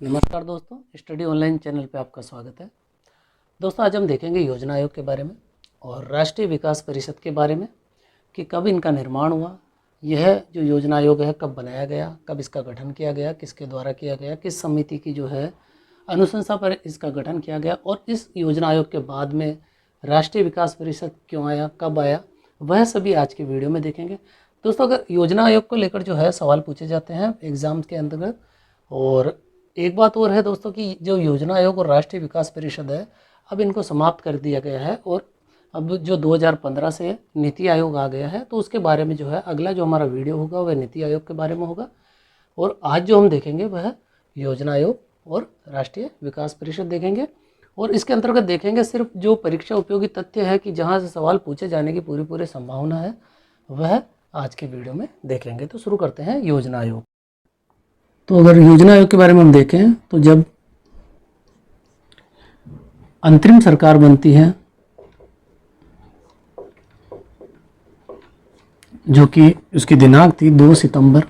नमस्कार दोस्तों, study online channel पे आपका स्वागत है। दोस्तों, आज हम देखेंगे योजना आयोग के बारे में और राष्ट्रीय विकास परिषद के बारे में कि कब इनका निर्माण हुआ, यह जो योजना आयोग है कब बनाया गया, कब इसका गठन किया गया, किसके द्वारा किया गया, किस समिति की जो है अनुशंसा पर इसका गठन किया गया और इस योजना आयोग के बाद में राष्ट्रीय विकास परिषद क्यों आया, कब आया, वह सभी आज की वीडियो में देखेंगे। दोस्तों, अगर योजना आयोग को लेकर जो है सवाल पूछे जाते हैं एग्ज़ाम्स के अंतर्गत, और एक बात और है दोस्तों कि जो योजना आयोग और राष्ट्रीय विकास परिषद है अब इनको समाप्त कर दिया गया है और अब जो 2015 से नीति आयोग आ गया है, तो उसके बारे में जो है अगला जो हमारा वीडियो होगा वह नीति आयोग के बारे में होगा। और आज जो हम देखेंगे वह योजना आयोग और राष्ट्रीय विकास परिषद देखेंगे और इसके अंतर्गत देखेंगे सिर्फ जो परीक्षा उपयोगी तथ्य है कि जहाँ से सवाल पूछे जाने की पूरी संभावना है, वह आज के वीडियो में देखेंगे। तो शुरू करते हैं योजना आयोग। तो अगर योजना आयोग के बारे में हम देखें तो जब अंतरिम सरकार बनती है, जो कि उसकी दिनांक थी 2 सितंबर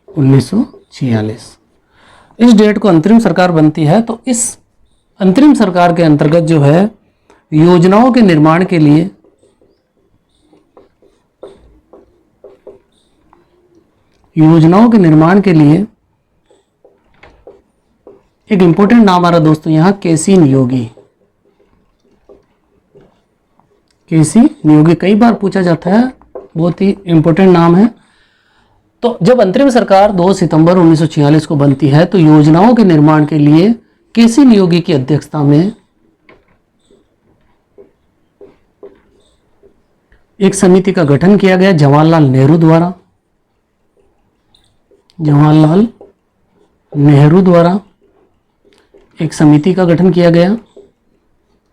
1946, इस डेट को अंतरिम सरकार बनती है। तो इस अंतरिम सरकार के अंतर्गत जो है योजनाओं के निर्माण के लिए एक इम्पोर्टेंट नाम आ रहा दोस्तों यहाँ, केसी नियोगी। केसी नियोगी कई बार पूछा जाता है, बहुत ही इम्पोर्टेंट नाम है। तो जब अंतरिम सरकार 2 सितंबर 1946 को बनती है तो योजनाओं के निर्माण के लिए केसी नियोगी की अध्यक्षता में एक समिति का गठन किया गया जवाहरलाल नेहरू द्वारा एक समिति का गठन किया गया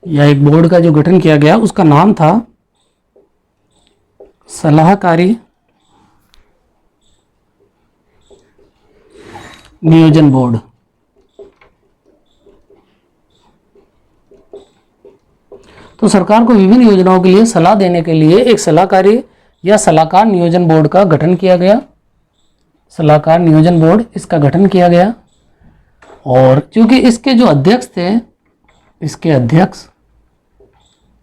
या एक बोर्ड का जो गठन किया गया उसका नाम था सलाहकारी नियोजन बोर्ड। तो सरकार को विभिन्न योजनाओं के लिए सलाह देने के लिए एक सलाहकारी या सलाहकार नियोजन बोर्ड का गठन किया गया। सलाहकार नियोजन बोर्ड इसका गठन किया गया और क्योंकि इसके जो अध्यक्ष थे,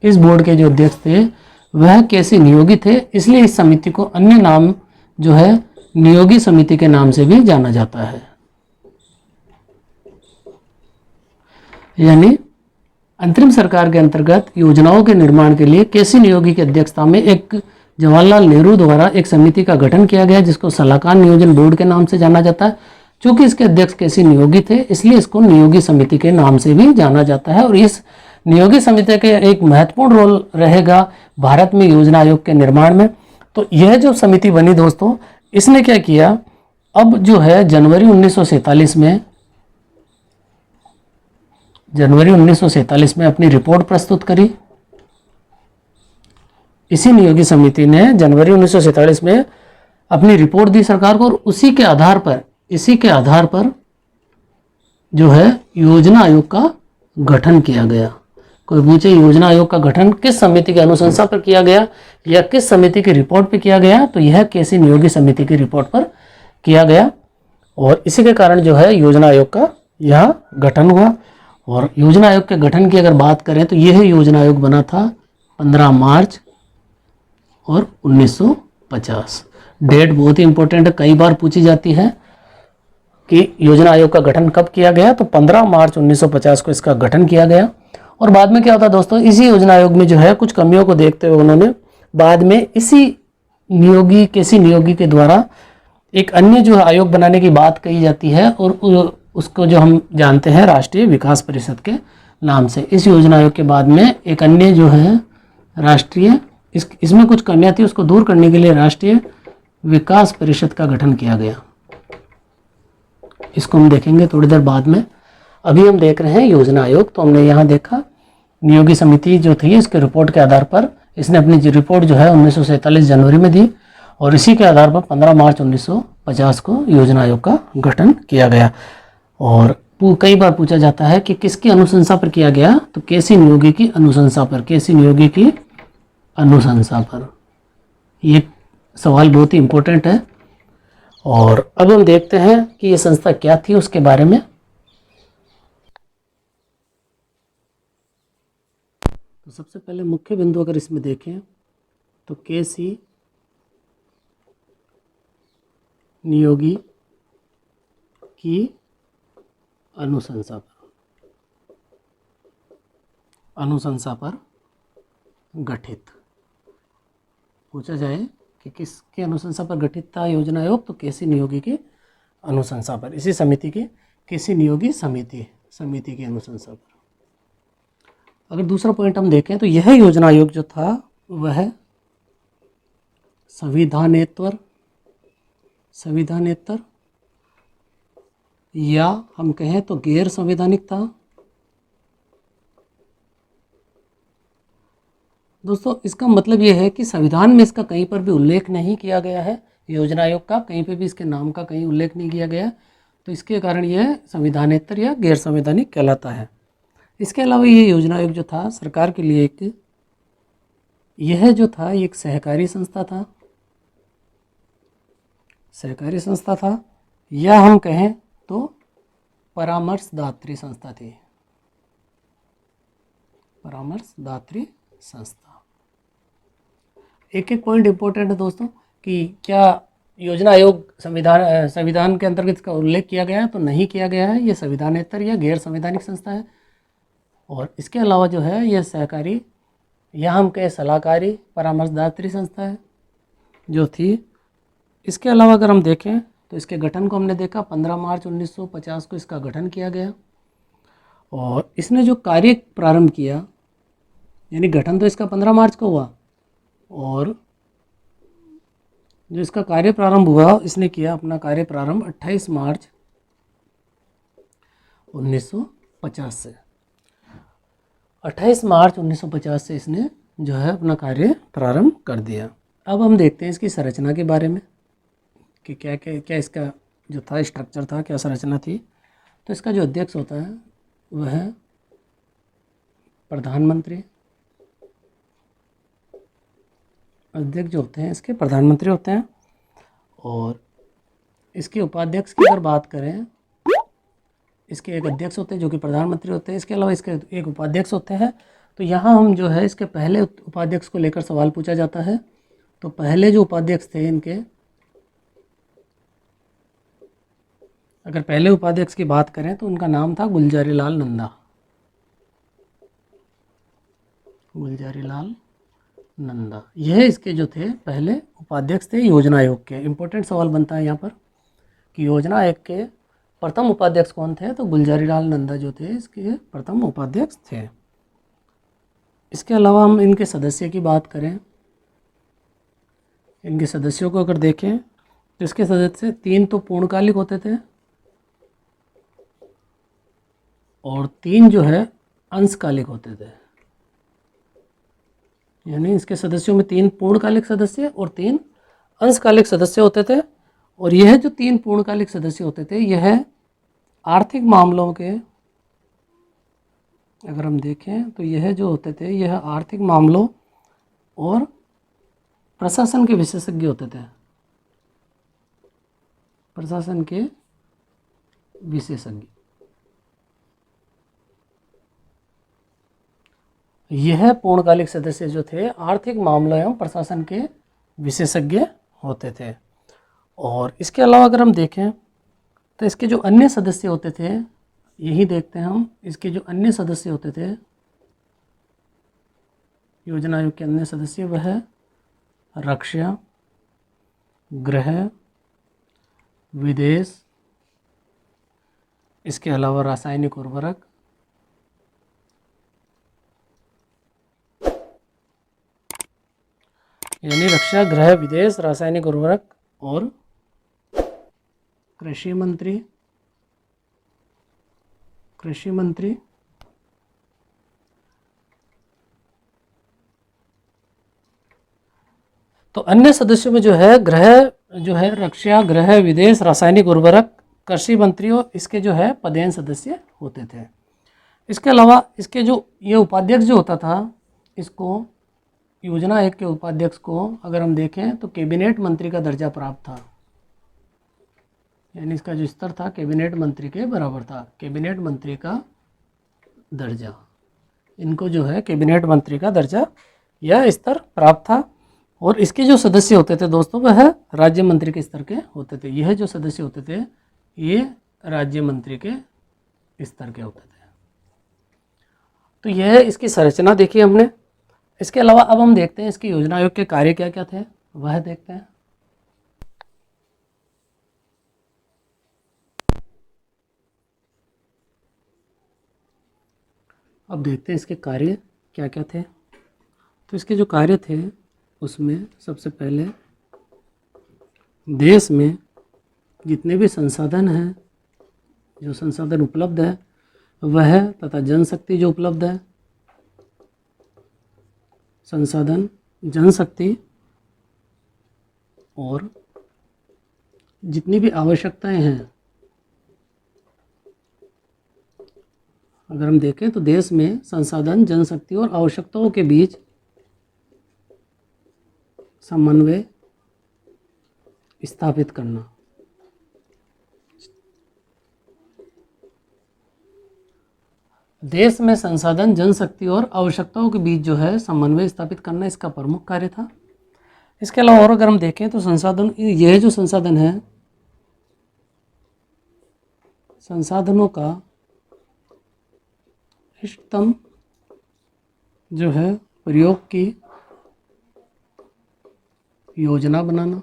इस बोर्ड के जो अध्यक्ष थे वह केसी नियोगी थे, इसलिए इस समिति को अन्य नाम जो है नियोगी समिति के नाम से भी जाना जाता है। यानी अंतरिम सरकार के अंतर्गत योजनाओं के निर्माण के लिए केसी नियोगी की अध्यक्षता में एक जवाहरलाल नेहरू द्वारा एक समिति का गठन किया गया जिसको सलाहकार नियोजन बोर्ड के नाम से जाना जाता है। चूंकि इसके अध्यक्ष केसी नियोगी थे इसलिए इसको नियोगी समिति के नाम से भी जाना जाता है और इस नियोगी समिति के एक महत्वपूर्ण रोल रहेगा भारत में योजना आयोग के निर्माण में। तो यह जो समिति बनी दोस्तों, इसने क्या किया, अब जो है जनवरी 1947 में अपनी रिपोर्ट प्रस्तुत करी। इसी नियोगी समिति ने जनवरी 1947 में अपनी रिपोर्ट दी सरकार को और इसी के आधार पर जो है योजना आयोग का गठन किया गया। कोई पूछे योजना आयोग का गठन किस समिति की अनुशंसा पर किया गया या किस समिति की रिपोर्ट पर किया गया, तो यह केसी नियोगी समिति की रिपोर्ट पर किया गया और इसी के कारण जो है योजना आयोग का यह गठन हुआ। और योजना आयोग के गठन की अगर बात करें तो यह योजना आयोग बना था 15 मार्च और 1950। डेट बहुत ही इंपॉर्टेंट है, कई बार पूछी जाती है कि योजना आयोग का गठन कब किया गया, तो 15 मार्च 1950 को इसका गठन किया गया। और बाद में क्या होता दोस्तों, इसी योजना आयोग में जो है कुछ कमियों को देखते हुए उन्होंने बाद में इसी केसी नियोगी के द्वारा एक अन्य जो आयोग बनाने की बात कही जाती है और उसको जो हम जानते हैं राष्ट्रीय विकास परिषद के नाम से। इस योजना आयोग के बाद में एक अन्य जो है राष्ट्रीय, इसमें कुछ कमियां थी, उसको दूर करने के लिए राष्ट्रीय विकास परिषद का गठन किया गया। इसको हम देखेंगे थोड़ी देर बाद में। अभी हम देख रहे हैं योजना आयोग। तो हमने यहाँ देखा नियोगी समिति जो थी इसके रिपोर्ट के आधार पर इसने अपनी रिपोर्ट जो है 1947 जनवरी में दी और इसी के आधार पर 15 मार्च 1950 को योजना आयोग का गठन किया गया। और कई बार पूछा जाता है कि किसकी अनुशंसा पर किया गया, तो केसी नियोगी की अनुशंसा पर। ये सवाल बहुत ही इम्पोर्टेंट है और अब हम देखते हैं कि ये संस्था क्या थी उसके बारे में। तो सबसे पहले मुख्य बिंदु अगर इसमें देखें तो केसी नियोगी की अनुशंसा पर गठित। पूछा जाए कि किसकी अनुशंसा पर गठित था योजना आयोग, तो केसी नियोगी की अनुशंसा पर, इसी समिति की केसी नियोगी समिति की अनुशंसा पर। अगर दूसरा पॉइंट हम देखें तो यह योजना आयोग जो था वह संविधानेतर या हम कहें तो गैर संवैधानिक था। दोस्तों इसका मतलब यह है कि संविधान में इसका कहीं पर भी उल्लेख नहीं किया गया है, योजना आयोग का कहीं पे भी इसके नाम का कहीं उल्लेख नहीं किया गया, तो इसके कारण यह संविधानेतर या गैर संवैधानिक कहलाता है। इसके अलावा ये योजना आयोग जो था सरकार के लिए एक सहकारी संस्था था या हम कहें तो परामर्शदात्री संस्था। एक एक पॉइंट इंपॉर्टेंट है दोस्तों कि क्या योजना आयोग संविधान के अंतर्गत इसका उल्लेख किया गया है, तो नहीं किया गया है। ये संविधानेतर या गैर संवैधानिक संस्था है। और इसके अलावा जो है यह सहकारी या हम कहें सलाहकारी परामर्शदात्री संस्था है जो थी। इसके अलावा अगर हम देखें तो इसके गठन को हमने देखा 15 मार्च 1950 को इसका गठन किया गया। और इसने जो कार्य प्रारंभ किया, यानी गठन तो इसका 15 मार्च को हुआ और जो इसका कार्य प्रारंभ हुआ, इसने किया अपना कार्य प्रारंभ 28 मार्च 1950 से। 28 मार्च 1950 से इसने जो है अपना कार्य प्रारंभ कर दिया। अब हम देखते हैं इसकी संरचना के बारे में कि क्या इसका जो था स्ट्रक्चर था, क्या संरचना थी। तो इसका जो अध्यक्ष होता है वह प्रधानमंत्री, अध्यक्ष जो होते हैं इसके प्रधानमंत्री होते हैं। और इसके उपाध्यक्ष की अगर बात करें, इसके एक अध्यक्ष होते हैं जो कि प्रधानमंत्री होते हैं, इसके अलावा इसके एक उपाध्यक्ष होते हैं। तो यहाँ हम जो है इसके पहले उपाध्यक्ष को लेकर सवाल पूछा जाता है। तो पहले जो उपाध्यक्ष थे इनके, अगर पहले उपाध्यक्ष की बात करें तो उनका नाम था गुलजारी लाल नंदा। यह इसके जो थे पहले उपाध्यक्ष थे योजना आयोग के। इम्पोर्टेंट सवाल बनता है यहाँ पर कि योजना आयोग के प्रथम उपाध्यक्ष कौन थे, तो गुलजारी लाल नंदा जो थे इसके प्रथम उपाध्यक्ष थे। इसके अलावा हम इनके सदस्य की बात करें, इनके सदस्यों को अगर देखें तो इसके सदस्य 3 तो पूर्णकालिक होते थे और 3 जो है अंशकालिक होते थे। यानी इसके सदस्यों में 3 पूर्णकालिक सदस्य और 3 अंशकालिक सदस्य होते थे। और यह जो 3 पूर्णकालिक सदस्य होते थे यह आर्थिक मामलों के, अगर हम देखें तो यह जो होते थे यह आर्थिक मामलों और प्रशासन के विशेषज्ञ होते थे। प्रशासन के विशेषज्ञ, यह पूर्णकालिक सदस्य जो थे आर्थिक मामलों एवं प्रशासन के विशेषज्ञ होते थे। और इसके अलावा अगर हम देखें तो इसके जो अन्य सदस्य होते थे, यही देखते हैं हम, इसके जो अन्य सदस्य होते थे योजना आयोग के अन्य सदस्य, वह रक्षा, गृह, विदेश, इसके अलावा रासायनिक उर्वरक, यानी रक्षा, गृह, विदेश, रासायनिक उर्वरक और कृषि मंत्री तो अन्य सदस्यों में जो है रक्षा, गृह, विदेश, रासायनिक उर्वरक, कृषि मंत्री और इसके जो है पदेन सदस्य होते थे। इसके अलावा इसके जो ये उपाध्यक्ष जो होता था, इसको योजना आयोग के उपाध्यक्ष को अगर हम देखें तो कैबिनेट मंत्री का दर्जा प्राप्त था। यानी इसका जो स्तर था कैबिनेट मंत्री के बराबर था, कैबिनेट मंत्री का दर्जा। इनको जो है कैबिनेट मंत्री का दर्जा यह स्तर प्राप्त था। और इसके जो सदस्य होते थे दोस्तों वह राज्य मंत्री के स्तर के होते थे। यह जो सदस्य होते थे ये राज्य मंत्री के स्तर के होते थे। तो यह इसकी संरचना देखी हमने। इसके अलावा अब हम देखते हैं इसकी योजना आयोग के कार्य क्या क्या थे, वह देखते हैं। अब देखते हैं इसके कार्य क्या क्या थे। तो इसके जो कार्य थे उसमें सबसे पहले देश में जितने भी संसाधन हैं, जो संसाधन उपलब्ध है वह तथा जनशक्ति जो उपलब्ध है, संसाधन, जनशक्ति और जितनी भी आवश्यकताएं हैं, अगर हम देखें तो देश में संसाधन, जनशक्ति और आवश्यकताओं के बीच समन्वय स्थापित करना। देश में संसाधन, जनशक्ति और आवश्यकताओं के बीच जो है समन्वय स्थापित करना इसका प्रमुख कार्य था। इसके अलावा और अगर हम देखें तो संसाधन, यह जो संसाधन है, संसाधनों का इष्टतम जो है प्रयोग की योजना बनाना,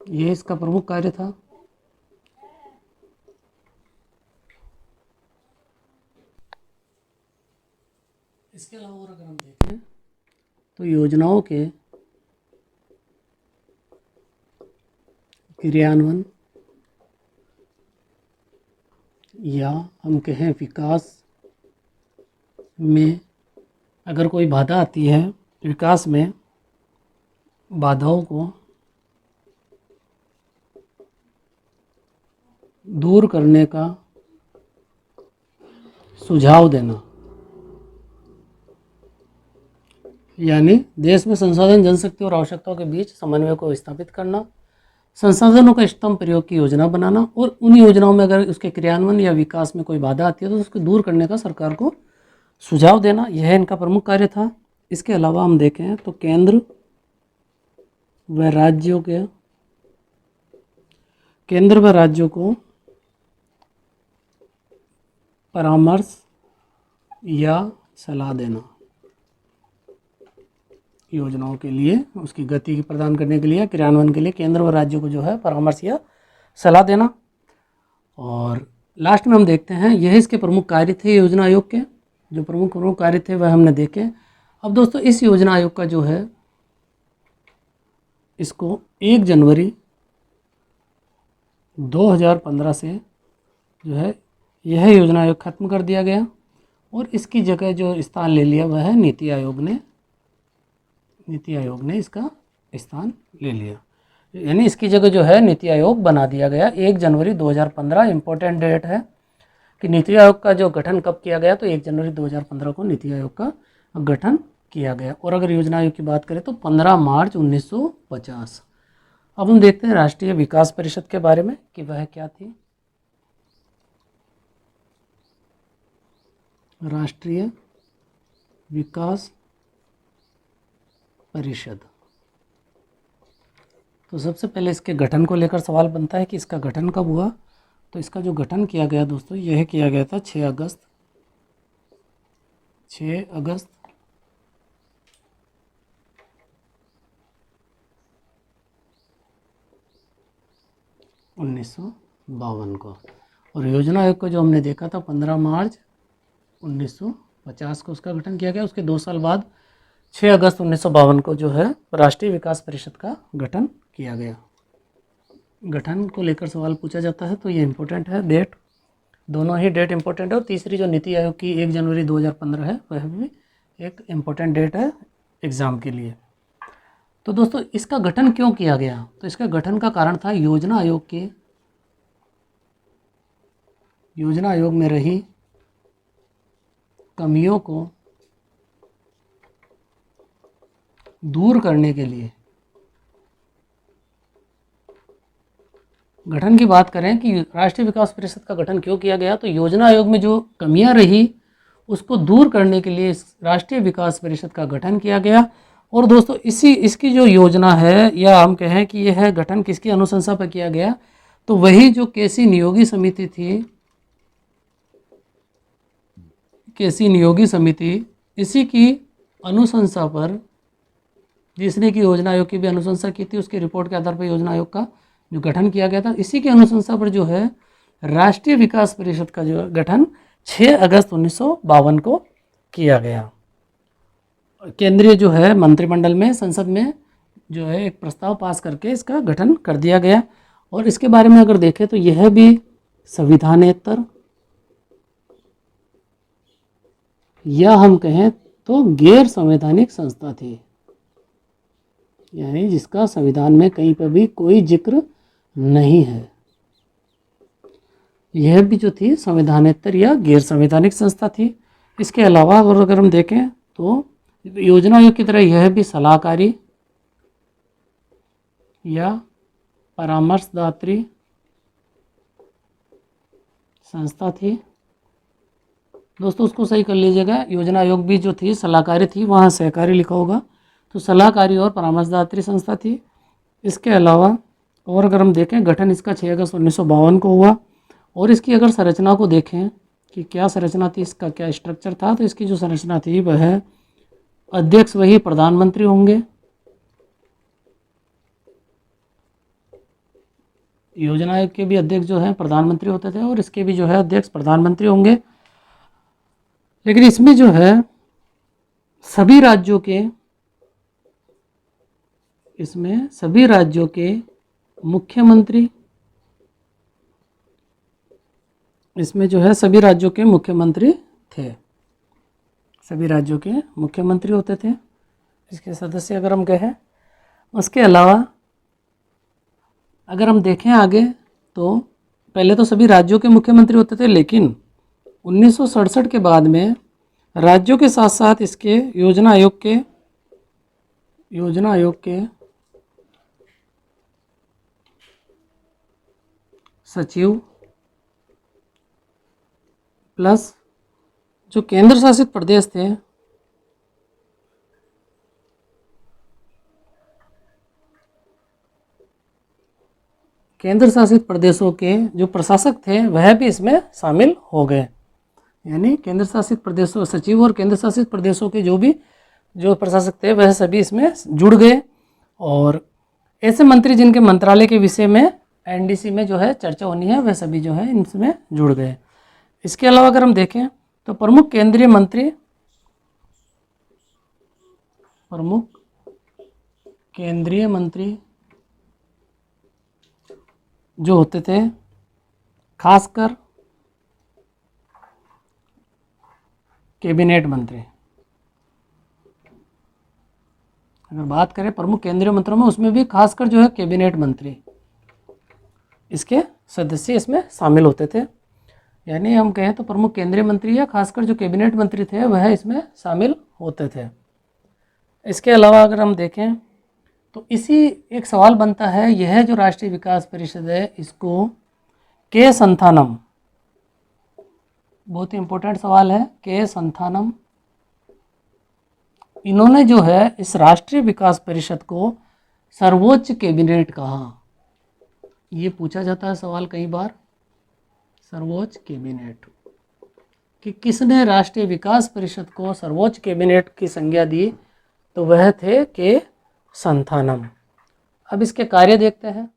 यह इसका प्रमुख कार्य था। इसके अलावा और अगर हम देखें तो योजनाओं के क्रियान्वयन या हम कहें विकास में अगर कोई बाधा आती है, विकास में बाधाओं को दूर करने का सुझाव देना, यानी देश में संसाधन, जनशक्ति और आवश्यकताओं के बीच समन्वय को स्थापित करना, संसाधनों का इष्टतम प्रयोग की योजना बनाना और उन योजनाओं में अगर उसके क्रियान्वयन या विकास में कोई बाधा आती है तो उसको दूर करने का सरकार को सुझाव देना, यह इनका प्रमुख कार्य था। इसके अलावा हम देखें तो केंद्र व राज्यों को परामर्श या सलाह देना, योजनाओं के लिए उसकी गति प्रदान करने के लिए, क्रियान्वयन के लिए केंद्र व राज्यों को जो है परामर्श या सलाह देना। और लास्ट में हम देखते हैं यह इसके प्रमुख कार्य थे। योजना आयोग के जो प्रमुख कार्य थे वह हमने देखे। अब दोस्तों इस योजना आयोग का जो है इसको 1 जनवरी 2015 से जो है यह योजना आयोग खत्म कर दिया गया और इसकी जगह जो स्थान ले लिया वह है नीति आयोग ने इसका स्थान ले लिया। यानी इसकी जगह जो है नीति आयोग बना दिया गया 1 जनवरी 2015। इम्पोर्टेंट डेट है कि नीति आयोग का जो गठन कब किया गया, तो 1 जनवरी 2015 को नीति आयोग का गठन किया गया। और अगर योजना आयोग की बात करें तो 15 मार्च 1950। अब हम देखते हैं राष्ट्रीय विकास परिषद के बारे में कि वह क्या थी। राष्ट्रीय विकास परिषद, तो सबसे पहले इसके गठन को लेकर सवाल बनता है कि इसका गठन कब हुआ। तो इसका जो गठन किया गया दोस्तों यह किया गया था 6 अगस्त 1952 को। और योजना आयोग को जो हमने देखा था 15 मार्च 1950 को उसका गठन किया गया। उसके 2 साल बाद 6 अगस्त 1952 को जो है राष्ट्रीय विकास परिषद का गठन किया गया। गठन को लेकर सवाल पूछा जाता है तो ये इम्पोर्टेंट है डेट, दोनों ही डेट इम्पोर्टेंट है। और तीसरी जो नीति आयोग की 1 जनवरी 2015 है वह भी एक इम्पोर्टेंट डेट है एग्ज़ाम के लिए। तो दोस्तों इसका गठन क्यों किया गया, तो इसका गठन का कारण था योजना आयोग में रही कमियों को दूर करने के लिए गठन की बात करें कि राष्ट्रीय विकास परिषद का गठन क्यों किया गया, तो योजना आयोग में जो कमियां रही उसको दूर करने के लिए इस राष्ट्रीय विकास परिषद का गठन किया गया। और दोस्तों इसकी जो योजना है, या हम कहें कि यह गठन किसकी अनुशंसा पर किया गया, तो वही जो केसी नियोगी समिति थी, केसी नियोगी समिति, इसी की अनुशंसा पर, जिसने की योजना आयोग की भी अनुशंसा की थी, उसकी रिपोर्ट के आधार पर योजना आयोग का जो गठन किया गया था, इसी की अनुशंसा पर जो है राष्ट्रीय विकास परिषद का जो गठन 6 अगस्त 1952 को किया गया। केंद्रीय जो है मंत्रिमंडल में, संसद में जो है एक प्रस्ताव पास करके इसका गठन कर दिया गया। और इसके बारे में अगर देखें तो यह भी संविधानेतर, या हम कहें तो गैर संवैधानिक संस्था थी, यानी जिसका संविधान में कहीं पर भी कोई जिक्र नहीं है। यह भी जो थी संविधानेतर या गैर संवैधानिक संस्था थी। इसके अलावा अगर हम देखें तो योजना आयोग की तरह यह भी सलाहकारी या परामर्शदात्री संस्था थी। दोस्तों उसको सही कर लीजिएगा, योजना आयोग भी जो थी सलाहकारी थी, वहाँ सहकारी लिखा होगा, तो सलाहकारी और परामर्शदात्री संस्था थी। इसके अलावा और अगर हम देखें, गठन इसका 6 अगस्त 1952 को हुआ। और इसकी अगर संरचना को देखें कि क्या संरचना थी, इसका क्या स्ट्रक्चर था, तो इसकी जो संरचना थी वह है, अध्यक्ष वही प्रधानमंत्री होंगे, योजना आयोग के भी अध्यक्ष जो है प्रधानमंत्री होते थे, और इसके भी जो है अध्यक्ष प्रधानमंत्री होंगे। लेकिन इसमें जो है सभी राज्यों के, इसमें सभी राज्यों के मुख्यमंत्री, इसमें जो है सभी राज्यों के मुख्यमंत्री थे, सभी राज्यों के मुख्यमंत्री होते थे इसके सदस्य अगर हम कहें। उसके अलावा अगर हम देखें आगे, तो पहले तो सभी राज्यों के मुख्यमंत्री होते थे, लेकिन 1967 के बाद में राज्यों के साथ साथ इसके योजना आयोग के सचिव प्लस जो केंद्र शासित प्रदेश थे, केंद्र शासित प्रदेशों के जो प्रशासक थे वह भी इसमें शामिल हो गए। यानी केंद्र शासित प्रदेशों सचिव और केंद्र शासित प्रदेशों के जो प्रशासक थे वह सभी इसमें जुड़ गए। और ऐसे मंत्री जिनके मंत्रालय के विषय में एनडीसी में जो है चर्चा होनी है, वह सभी जो है इनमें जुड़ गए। इसके अलावा अगर हम देखें तो प्रमुख केंद्रीय मंत्री जो होते थे, खासकर कैबिनेट मंत्री, अगर बात करें प्रमुख केंद्रीय मंत्रियों में, उसमें भी खासकर जो है कैबिनेट मंत्री इसके सदस्य इसमें शामिल होते थे। यानी हम कहें तो प्रमुख केंद्रीय मंत्री या खासकर जो कैबिनेट मंत्री थे वह इसमें शामिल होते थे। इसके अलावा अगर हम देखें तो इसी एक सवाल बनता है, यह जो राष्ट्रीय विकास परिषद है इसको के संथानम, बहुत ही इम्पोर्टेंट सवाल है, के संथानम, इन्होंने जो है इस राष्ट्रीय विकास परिषद को सर्वोच्च कैबिनेट कहा। ये पूछा जाता है सवाल कई बार, सर्वोच्च कैबिनेट, कि किसने राष्ट्रीय विकास परिषद को सर्वोच्च कैबिनेट की संज्ञा दी, तो वह थे के संथानम। अब इसके कार्य देखते हैं।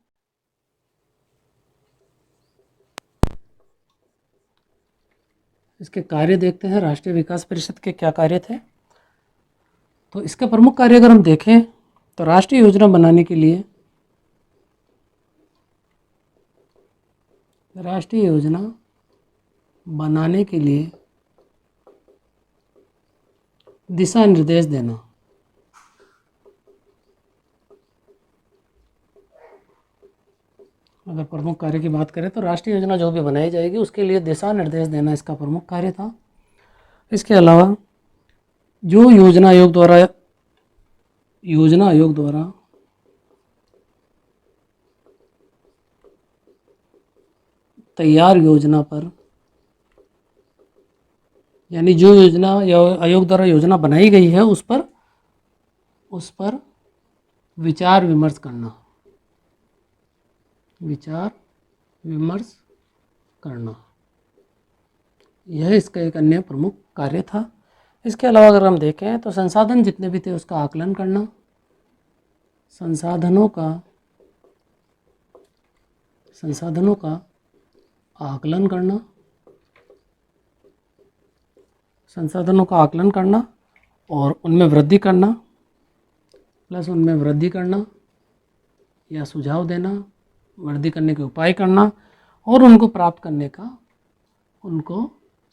इसके कार्य देखते हैं, राष्ट्रीय विकास परिषद के क्या कार्य थे। तो इसका प्रमुख कार्य अगर हम देखें तो राष्ट्रीय योजना बनाने के लिए, राष्ट्रीय योजना बनाने के लिए दिशा निर्देश देना, अगर प्रमुख कार्य की बात करें तो राष्ट्रीय योजना जो भी बनाई जाएगी उसके लिए दिशा निर्देश देना इसका प्रमुख कार्य था। इसके अलावा जो योजना आयोग द्वारा तैयार योजना पर, यानी जो योजना आयोग द्वारा योजना बनाई गई है उस पर विचार विमर्श करना, विचार विमर्श करना, यह इसका एक अन्य प्रमुख कार्य था। इसके अलावा अगर हम देखें तो संसाधन जितने भी थे उसका आकलन करना, संसाधनों का आकलन करना, संसाधनों का आकलन करना और उनमें वृद्धि करना, प्लस उनमें वृद्धि करना या सुझाव देना, वृद्धि करने के उपाय करना और उनको प्राप्त करने का, उनको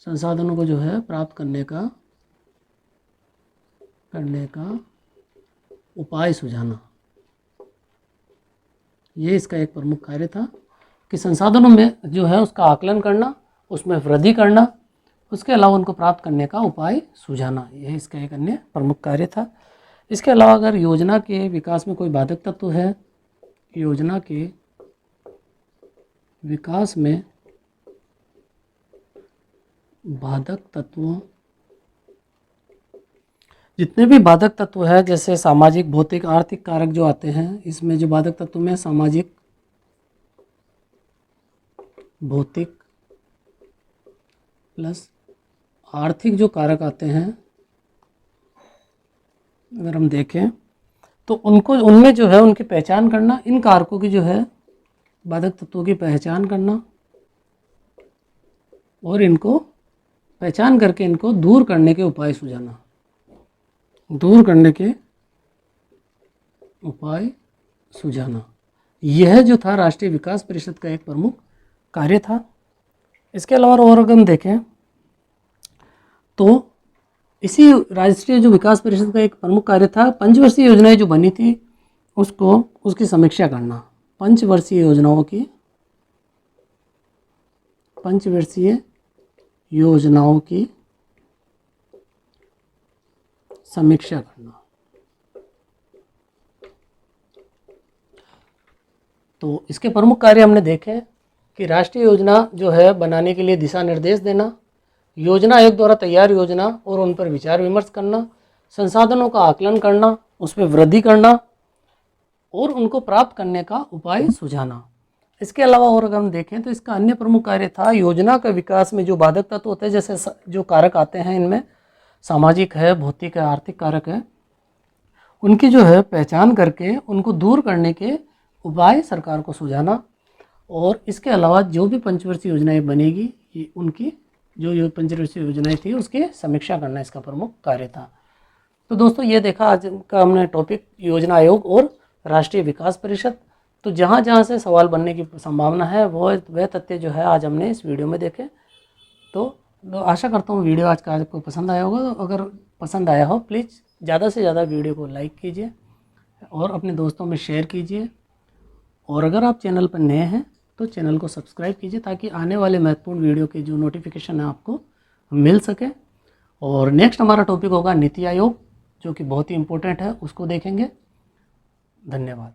संसाधनों को जो है प्राप्त करने का उपाय सुझाना। ये इसका एक प्रमुख कार्य था कि संसाधनों में जो है उसका आकलन करना, उसमें वृद्धि करना, उसके अलावा उनको प्राप्त करने का उपाय सुझाना, यह इसका एक अन्य प्रमुख कार्य था। इसके अलावा अगर योजना के विकास में कोई बाधक तत्व है, योजना के विकास में बाधक तत्वों, जितने भी बाधक तत्व है जैसे सामाजिक, भौतिक, आर्थिक कारक जो आते हैं, इसमें जो बाधक तत्व में सामाजिक, भौतिक प्लस आर्थिक जो कारक आते हैं, अगर हम देखें तो उनमें जो है उनकी पहचान करना, इन कारकों की जो है बाधक तत्वों की पहचान करना और इनको पहचान करके इनको दूर करने के उपाय सुझाना, दूर करने के उपाय सुझाना, यह जो था राष्ट्रीय विकास परिषद का एक प्रमुख कार्य था। इसके अलावा और अगर हम देखें तो इसी राष्ट्रीय जो विकास परिषद का एक प्रमुख कार्य था, पंचवर्षीय योजनाएं जो बनी थी उसकी समीक्षा करना, पंचवर्षीय योजनाओं की समीक्षा करना। तो इसके प्रमुख कार्य हमने देखे कि राष्ट्रीय योजना जो है बनाने के लिए दिशा निर्देश देना, योजना आयोग द्वारा तैयार योजना और उन पर विचार विमर्श करना, संसाधनों का आकलन करना, उसमें वृद्धि करना और उनको प्राप्त करने का उपाय सुझाना। इसके अलावा और अगर हम देखें तो इसका अन्य प्रमुख कार्य था योजना के विकास में जो बाधक तत्व होते हैं, जैसे जो कारक आते हैं इनमें सामाजिक है, भौतिक है, आर्थिक कारक है, उनकी जो है पहचान करके उनको दूर करने के उपाय सरकार को सुझाना और इसके अलावा जो भी पंचवर्षीय योजनाएं बनेगी ये उनकी जो पंचवर्षीय योजनाएं थी उसकी समीक्षा करना इसका प्रमुख कार्य था। तो दोस्तों ये देखा आज का हमने टॉपिक योजना आयोग और राष्ट्रीय विकास परिषद। तो जहाँ जहाँ से सवाल बनने की संभावना है वह तथ्य जो है आज हमने इस वीडियो में देखे। तो आशा करता हूँ वीडियो आज का आपको पसंद आया होगा। अगर पसंद आया हो प्लीज़ ज़्यादा से ज़्यादा वीडियो को लाइक कीजिए और अपने दोस्तों में शेयर कीजिए और अगर आप चैनल पर नए हैं तो चैनल को सब्सक्राइब कीजिए ताकि आने वाले महत्वपूर्ण वीडियो के जो नोटिफिकेशन है आपको मिल सके। और नेक्स्ट हमारा टॉपिक होगा नीति आयोग, जो कि बहुत ही इम्पोर्टेंट है, उसको देखेंगे। धन्यवाद।